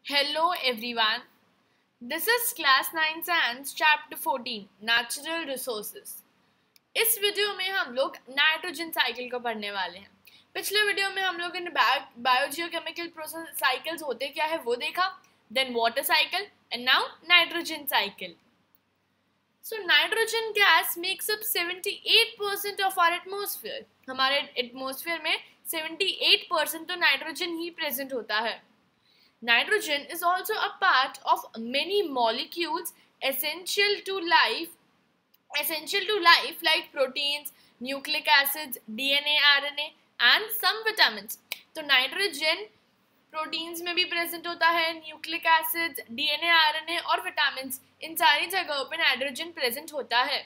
Hello everyone. This is class 9 science chapter 14 natural resources. इस video में हम लोग नाइट्रोजन साइकिल को पढ़ने वाले हैं. पिछले वीडियो में हम लोगों ने बायोजियोकेमिकल प्रोसेस साइकिल्स होते क्या है वो देखा, then water cycle and now nitrogen cycle. So nitrogen gas makes up 78% of our atmosphere. हमारे एटमॉस्फेयर में 78% तो नाइट्रोजन ही प्रेजेंट होता है. Nitrogen is also a part of many molecules essential to life like proteins, nucleic acids, DNA, RNA and some vitamins. तो nitrogen proteins में भी present होता है, न्यूक्लिक एसिड्स, डीएनए, आरएनए और विटामिन्स, इन सारी जगहों पे नाइट्रोजन प्रेजेंट होता है.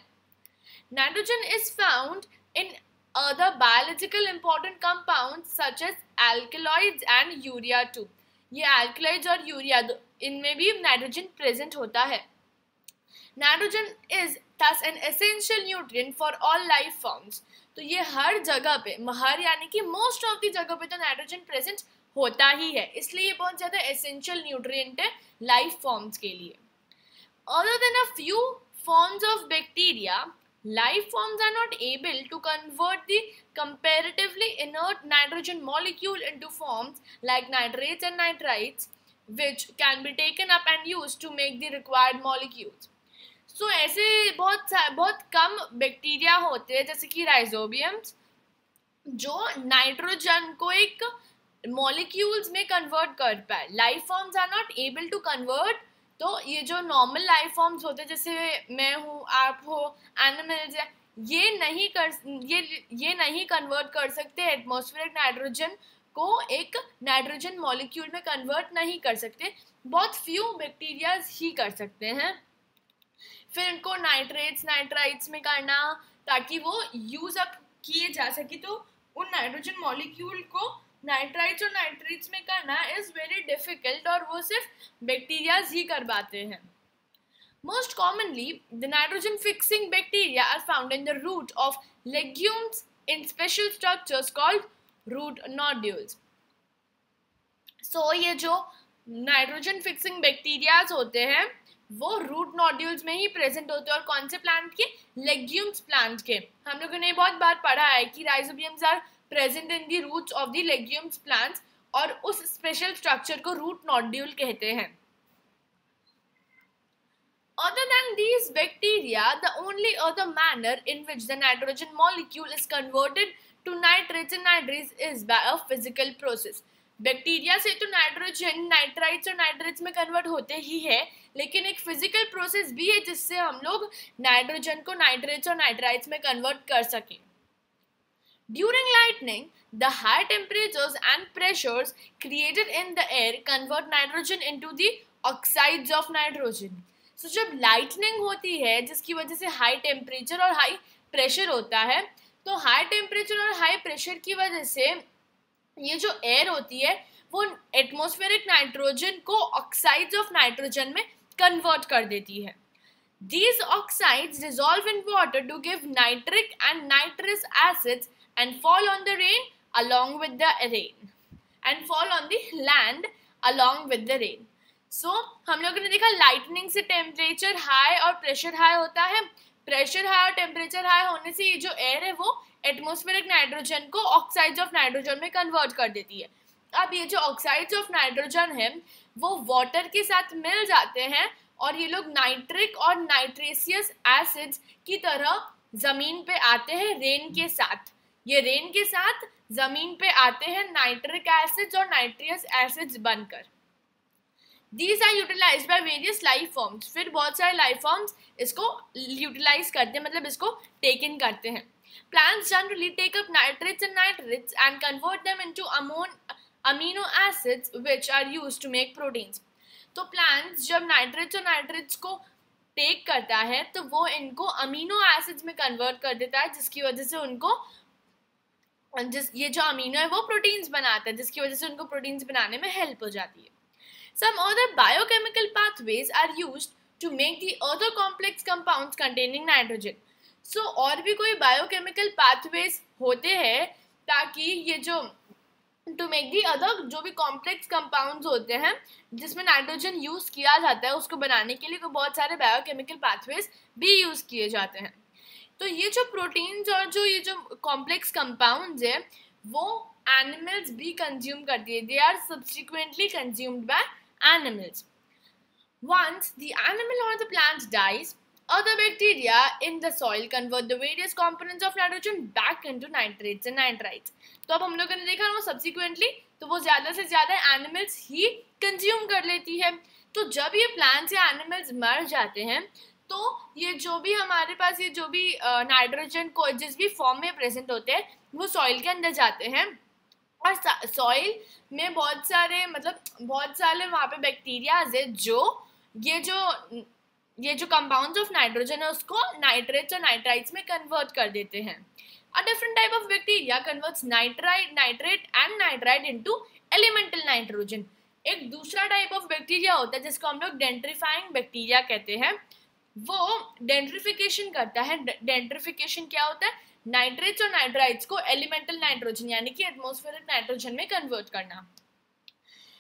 Nitrogen is found in other biological important compounds such as alkaloids and urea too. ये alkaloids और यूरिया इनमें भी नाइट्रोजन प्रेजेंट होता है. Nitrogen is thus an essential nutrient for all life forms. तो ये हर जगह पे, हर यानी कि मोस्ट ऑफ द जगह पे तो नाइट्रोजन प्रेजेंट होता ही है, इसलिए ये बहुत ज़्यादा एसेंशियल न्यूट्रिएंट है लाइफ फॉर्म्स के लिए. Other than a few forms of bacteria, life forms are not able to convert the comparatively inert nitrogen molecule into forms like nitrates and nitrites, which can be taken up and used to make the required molecules. So ऐसे बहुत कम bacteria होते हैं जैसे कि राइजोबियम्स जो nitrogen को एक molecules में कन्वर्ट कर पाए. Life forms are not able to convert. तो ये जो नॉर्मल लाइफ फॉर्म्स होते हैं जैसे मैं हूँ, आप हो, एनिमल्स है, ये नहीं कन्वर्ट कर सकते एटमॉस्फेरिक नाइट्रोजन को एक नाइट्रोजन मॉलिक्यूल में कन्वर्ट नहीं कर सकते. बहुत फ्यू बैक्टीरियाज ही कर सकते हैं. फिर इनको नाइट्रेट्स नाइट्राइट्स में करना ताकि वो यूज अप किए जा सके, तो उन नाइट्रोजन मॉलिक्यूल को नाइट्राइट्स और नाइट्रेट्स में करना इज वेरी डिफिकल्ट और वो सिर्फ बैक्टीरियाज ही कर पाते हैं. Most commonly the nitrogen fixing bacteria are found in the root of legumes in special structures called root nodules. So ये जो नाइट्रोजन फिक्सिंग बैक्टीरियाज होते हैं वो रूट नोड्यूल्स में ही प्रेजेंट होते हैं. और कौन से प्लांट के? लेग्यूम्स प्लांट के. हम लोगों ने बहुत बार पढ़ा है कि rhizobiums are present in the roots of the legumes plants और उस स्पेशल स्ट्रक्चर को रूट नोड्यूल कहते हैं. Other than these bacteria, the only other manner in which the nitrogen molecule is converted to nitrates and nitrates is by a physical process. Bacteria से तो nitrogen nitrites और nitrates में convert होते ही है, लेकिन एक फिजिकल प्रोसेस भी है जिससे हम लोग नाइट्रोजन को नाइट्रेट्स और नाइट्राइट्स में कन्वर्ट कर सकें. During lightning, the high temperatures and pressures created in the air convert nitrogen into the oxides of nitrogen. So जब lightning होती है जिसकी वजह से हाई टेम्परेचर और हाई प्रेशर होता है, तो हाई टेम्परेचर और हाई प्रेशर की वजह से ये जो एयर होती है वो एटमॉस्फेरिक नाइट्रोजन को ऑक्साइड्स ऑफ नाइट्रोजन में कन्वर्ट कर देती है. These oxides dissolve in water to give nitric and nitrous acids and fall on the rain along with the rain and fall on the land along with the rain. So हम लोगों ने देखा lightning से temperature high और pressure high होता है. Pressure high और temperature high होने से ये जो एयर है वो एटमॉस्फेरिक नाइट्रोजन को ऑक्साइड्स ऑफ नाइट्रोजन में कन्वर्ट कर देती है. अब ये जो ऑक्साइड्स ऑफ नाइट्रोजन है वो वाटर के साथ मिल जाते हैं और ये लोग नाइट्रिक और नाइट्रेसियस एसिड्स की तरह जमीन पे आते हैं रेन के साथ. ये रेन के साथ जमीन पे आते हैं नाइट्रिक एसिड्स और नाइट्रियस एसिड्स बनकर. These are utilized by various life forms. फिर बहुत सारे लाइफ फॉर्म्स इसको यूटिलाइज करते हैं, मतलब इसको टेक इन करते हैं. Plants generally take up nitrates and nitrates and convert them into amino acids which are used to make proteins. तो प्लांट्स जब नाइट्रेट्स और नाइट्रेट्स को टेक करता है तो वो इनको अमीनो एसिड्स में कन्वर्ट कर देता है, जिसकी वजह से उनको ये जो अमीनो है वो प्रोटीन्स बनाता है, जिसकी वजह से उनको प्रोटीन्स बनाने में हेल्प हो जाती है. Some other biochemical pathways are used to make the other complex compounds containing nitrogen. So और भी कोई बायोकेमिकल पाथवेज होते हैं ताकि ये जो टू मेक दी अदर जो भी कॉम्प्लेक्स कंपाउंड्स होते हैं जिसमें नाइट्रोजन यूज किया जाता है उसको बनाने के लिए तो बहुत सारे बायोकेमिकल पाथवेज भी यूज किए जाते हैं। तो ये जो प्रोटीन्स और जो ये जो कॉम्प्लेक्स कंपाउंड्स है वो एनिमल्स भी कंज्यूम करती है, they are subsequently consumed by animals. Once the animal or the plant dies, other bacteria in the soil convert the various components of nitrogen back into nitrates and nitrites. तो अब हम लोगों ने देखा ना subsequently तो वो ज़्यादा से ज़्यादा animals ही consume कर लेती है। तो जब ये plants या animals मर जाते हैं तो ये जो भी हमारे पास ये जो भी नाइट्रोजन को जिस भी फॉर्म में प्रेजेंट होते हैं वो सॉइल के अंदर जाते हैं और सॉइल में बहुत सारे वहाँ पे बैक्टीरियाज है जो ये जो कंपाउंड्स ऑफ नाइट्रोजन है उसको नाइट्रेट्स और नाइट्राइट्स में कन्वर्ट कर देते हैं। A different type of bacteria converts nitrate and nitrite into elemental nitrogen. एक दूसरा टाइप ऑफ बैक्टीरिया होता है जिसको हम लोग डेंट्रीफाइंग बैक्टीरिया कहते हैं, वो डेंट्रिफिकेशन करता है। डेंट्रिफिकेशन क्या होता है? नाइट्रेट्स और नाइट्राइट्स को एलिमेंटल नाइट्रोजन यानी कि एटमॉस्फेरिक नाइट्रोजन में कन्वर्ट करना।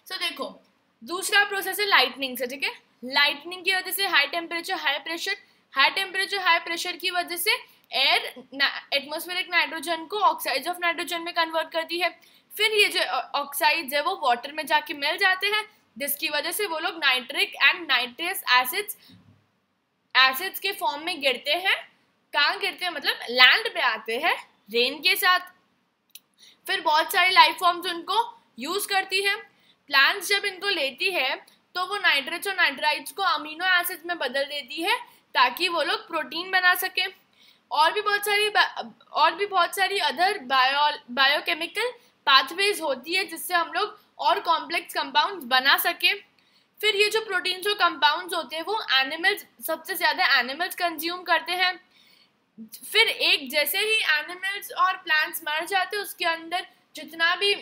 सो देखो दूसरा प्रोसेस है लाइटनिंग से, ठीक है। लाइटनिंग की वजह से हाई टेम्परेचर हाई प्रेशर की वजह से एयर एटमॉस्फेरिक नाइट्रोजन को ऑक्साइड्स ऑफ नाइट्रोजन में कन्वर्ट करती है। फिर ये जो ऑक्साइड्स है वो वाटर में जाके मिल जाते हैं जिसकी वजह से वो लोग नाइट्रिक एंड नाइट्रस एसिड्स के फॉर्म में गिरते हैं। कहाँ गिरते हैं? मतलब लैंड पे आते हैं रेन के साथ। फिर बहुत सारी लाइफ फॉर्म्स उनको यूज करती है। प्लांट्स जब इनको लेती है तो वो नाइट्रेट्स और नाइट्राइट्स को अमीनो एसिड्स में बदल देती है ताकि वो लोग प्रोटीन बना सके। और भी बहुत सारी अदर बायोकेमिकल पाथवेज होती है जिससे हम लोग और कॉम्प्लेक्स कंपाउंड्स बना सके। फिर ये जो प्रोटीन्स और कंपाउंड्स होते हैं वो एनिमल्स सबसे ज़्यादा एनिमल्स कंज्यूम करते हैं। फिर एक जैसे ही एनिमल्स और प्लांट्स मर जाते हैं उसके अंदर जितना भी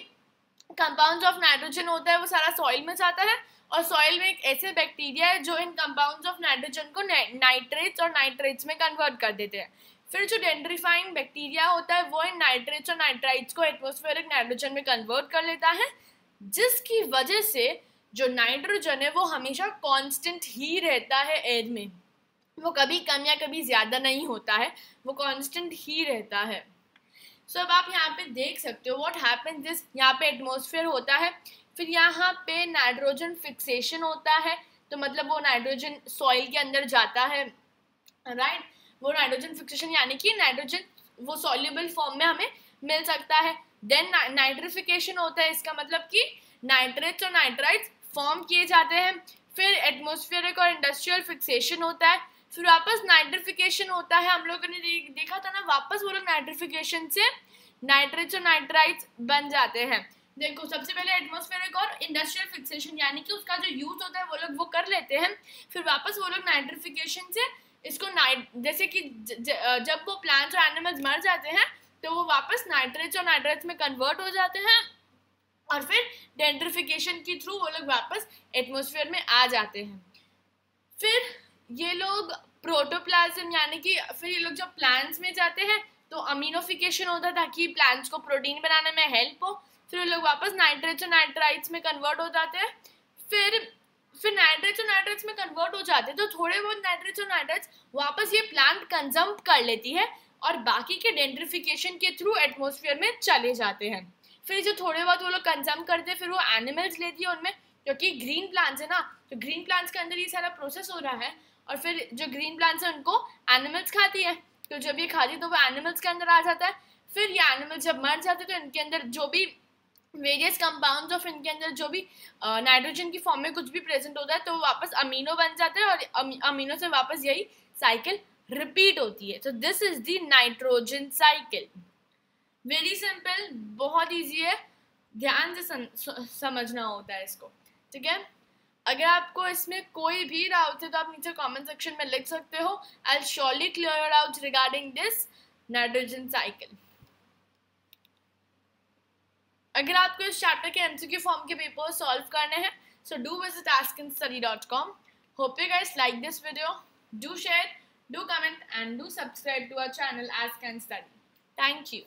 कंपाउंड्स ऑफ नाइट्रोजन होता है वो सारा सॉइल में जाता है और सॉइल में एक ऐसे बैक्टीरिया है जो इन कंपाउंड्स ऑफ नाइट्रोजन को नाइट्रेट्स और नाइट्रेट्स में कन्वर्ट कर देते हैं। फिर जो डेंड्रीफाइंग बैक्टीरिया होता है वो इन नाइट्रेट्स और नाइट्राइट्स को एटमॉस्फेरिक नाइट्रोजन में कन्वर्ट कर लेता है जिसकी वजह से जो नाइट्रोजन है वो हमेशा कांस्टेंट ही रहता है एयर में, वो कभी कम या कभी ज़्यादा नहीं होता है, वो कांस्टेंट ही रहता है। सो अब आप यहाँ पे देख सकते हो व्हाट हैपेंस दिस, यहाँ पे एटमॉस्फेयर होता है, फिर यहाँ पे नाइट्रोजन फिक्सेशन होता है, तो मतलब वो नाइट्रोजन सॉइल के अंदर जाता है, राइट। वो नाइट्रोजन फिक्सेशन यानी कि नाइट्रोजन वो सॉल्युबल फॉर्म में हमें मिल सकता है। देन नाइट्रिफिकेशन होता है, इसका मतलब कि नाइट्रेट्स और नाइट्राइट्स फॉर्म किए जाते हैं। फिर एटमॉस्फेरिक और इंडस्ट्रियल फिक्सेशन होता है, फिर वापस नाइट्रिफिकेशन होता है। हम लोगों ने देखा था ना, वापस वो लोग नाइट्रिफिकेशन से नाइट्रेट्स और नाइट्राइट्स बन जाते हैं। देखो सबसे पहले एटमॉस्फेरिक और इंडस्ट्रियल फिक्सेशन यानी कि उसका जो यूज होता है वो लोग वो कर लेते हैं, फिर वापस वो लोग नाइट्रिफिकेशन से इसको जैसे कि जब वो प्लांट्स और एनिमल्स मर जाते हैं तो वो वापस नाइट्रेट्स और नाइट्राइट्स में कन्वर्ट हो जाते हैं और फिर डेंट्रिफिकेशन के थ्रू वो लोग वापस एटमॉस्फेयर में आ जाते हैं। फिर ये लोग प्रोटोप्लाज्म यानी कि फिर ये लोग जब प्लांट्स में जाते हैं तो अमीनोफिकेशन होता है ताकि प्लांट्स को प्रोटीन बनाने में हेल्प हो। फिर वो लोग वापस नाइट्रेट्स और नाइट्राइट्स में कन्वर्ट हो जाते हैं। फिर नाइट्रेट्स और नाइट्राइट्स में कन्वर्ट हो जाते हैं तो थोड़े बहुत नाइट्रेट्स और नाइट्राइट्स वापस ये प्लांट कंज्यूम कर लेती है और बाकी के डेंट्रिफिकेशन के थ्रू एटमॉस्फेयर में चले जाते हैं। फिर जो थोड़े बहुत वो लोग कंज्यूम करते हैं फिर वो एनिमल्स लेती है उनमें, क्योंकि ग्रीन प्लांट्स है ना, तो ग्रीन प्लांट्स के अंदर ये सारा प्रोसेस हो रहा है और फिर जो ग्रीन प्लांट्स है उनको एनिमल्स खाती है, तो जब ये खाती है तो वो एनिमल्स के अंदर आ जाता है। फिर ये एनिमल्स जब मर जाते हैं तो इनके अंदर जो भी वेरियस कंपाउंड्स ऑफ इनके अंदर जो भी नाइट्रोजन की फॉर्म में कुछ भी प्रेजेंट होता है तो वो वापस अमीनो बन जाता है और अमीनो से वापस यही साइकिल रिपीट होती है। तो this is the nitrogen cycle. Very simple, बहुत ईजी है, ध्यान से समझना होता है इसको, ठीक है। अगर आपको इसमें कोई भी डाउट है तो आप नीचे कमेंट सेक्शन में लिख सकते हो। I will surely clear your doubts regarding this nitrogen cycle. अगर आपको इस चैप्टर के एमसीक्यू फॉर्म के पेपर सॉल्व करने हैं so do visit askandstudy.com. Hope you guys like this video. Do share, do comment and do subscribe to our channel Ask and Study. Thank you.